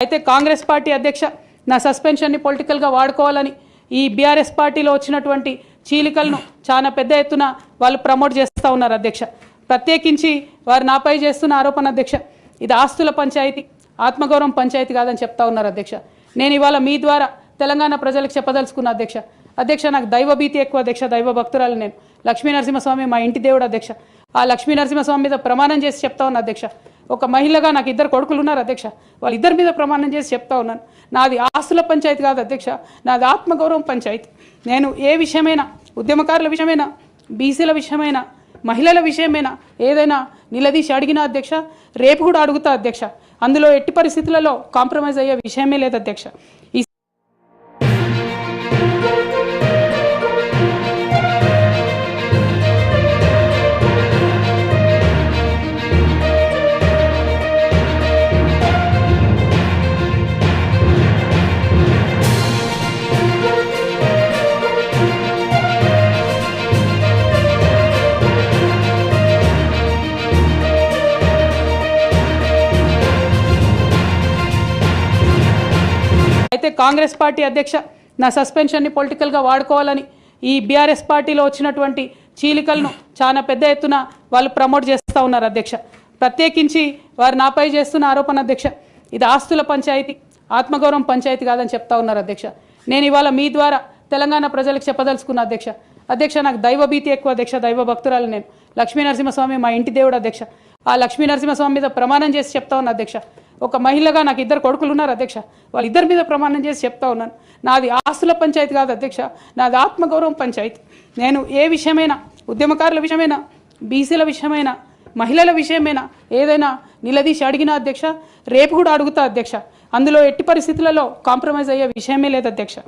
అయితే కాంగ్రెస్ పార్టీ అధ్యక్ష నా సస్పెన్షన్ని పొలిటికల్గా వాడుకోవాలని ఈ బీఆర్ఎస్ పార్టీలో వచ్చినటువంటి చీలికలను చాలా పెద్ద ఎత్తున వాళ్ళు ప్రమోట్ చేస్తూ ఉన్నారు అధ్యక్ష. ప్రత్యేకించి వారు నాపై చేస్తున్న ఆరోపణ అధ్యక్ష, ఇది ఆస్తుల పంచాయతీ, ఆత్మగౌరవం పంచాయతీ కాదని చెప్తా ఉన్నారు అధ్యక్ష. నేను ఇవాళ మీ ద్వారా తెలంగాణ ప్రజలకు చెప్పదలుచుకున్న అధ్యక్ష నాకు దైవభీతి ఎక్కువ అధ్యక్ష, దైవ భక్తురాలు నేను. లక్ష్మీ నరసింహస్వామి మా ఇంటి దేవుడు అధ్యక్ష. ఆ లక్ష్మీ నరసింహస్వామి మీద ప్రమాణం చేసి చెప్తా ఉన్నా అధ్యక్ష. ఒక మహిళగా నాకు 2 కొడుకులు ఉన్నారు అధ్యక్ష, వాళ్ళిద్దరి మీద ప్రమాణం చేసి చెప్తా ఉన్నాను, నాది ఆస్తుల పంచాయతీ కాదు అధ్యక్ష, నాది ఆత్మగౌరవం పంచాయతీ. నేను ఏ విషయమైనా, ఉద్యమకారుల విషయమైనా, బీసీల విషయమైనా, మహిళల విషయమైనా ఏదైనా నిలదీసి అడిగినా అధ్యక్ష, రేపు కూడా అడుగుతా అధ్యక్ష. అందులో ఎట్టి పరిస్థితులలో కాంప్రమైజ్ అయ్యే విషయమే లేదు అధ్యక్ష. అయితే కాంగ్రెస్ పార్టీ అధ్యక్ష నా సస్పెన్షన్ని పొలిటికల్గా వాడుకోవాలని ఈ బీఆర్ఎస్ పార్టీలో వచ్చినటువంటి చీలికలను చాలా పెద్ద ఎత్తున వాళ్ళు ప్రమోట్ చేస్తూ ఉన్నారు అధ్యక్ష. ప్రత్యేకించి వారు నాపై చేస్తున్న ఆరోపణ అధ్యక్ష, ఇది ఆస్తుల పంచాయతీ, ఆత్మగౌరవం పంచాయతీ కాదని చెప్తా ఉన్నారు అధ్యక్ష. నేను ఇవాళ మీ ద్వారా తెలంగాణ ప్రజలకు చెప్పదలుచుకున్న అధ్యక్ష నాకు దైవభీతి ఎక్కువ అధ్యక్ష, దైవ భక్తురాలు నేను. లక్ష్మీ నరసింహస్వామి మా ఇంటి దేవుడు అధ్యక్ష. ఆ లక్ష్మీ నరసింహస్వామి మీద ప్రమాణం చేసి చెప్తా ఉన్నా అధ్యక్ష. ఒక మహిళగా నాకు 2 కొడుకులు ఉన్నారు అధ్యక్ష, వాళ్ళిద్దరి మీద ప్రమాణం చేసి చెప్తా ఉన్నాను, నాది ఆస్తుల పంచాయతీ కాదు అధ్యక్ష, నాది ఆత్మగౌరవం పంచాయతీ. నేను ఏ విషయమైనా, ఉద్యమకారుల విషయమైనా, బీసీల విషయమైనా, మహిళల విషయమైనా ఏదైనా నిలదీసి అడిగినా అధ్యక్ష, రేపు కూడా అడుగుతా అధ్యక్ష. అందులో ఎట్టి పరిస్థితులలో కాంప్రమైజ్ అయ్యే విషయమే లేదు అధ్యక్ష.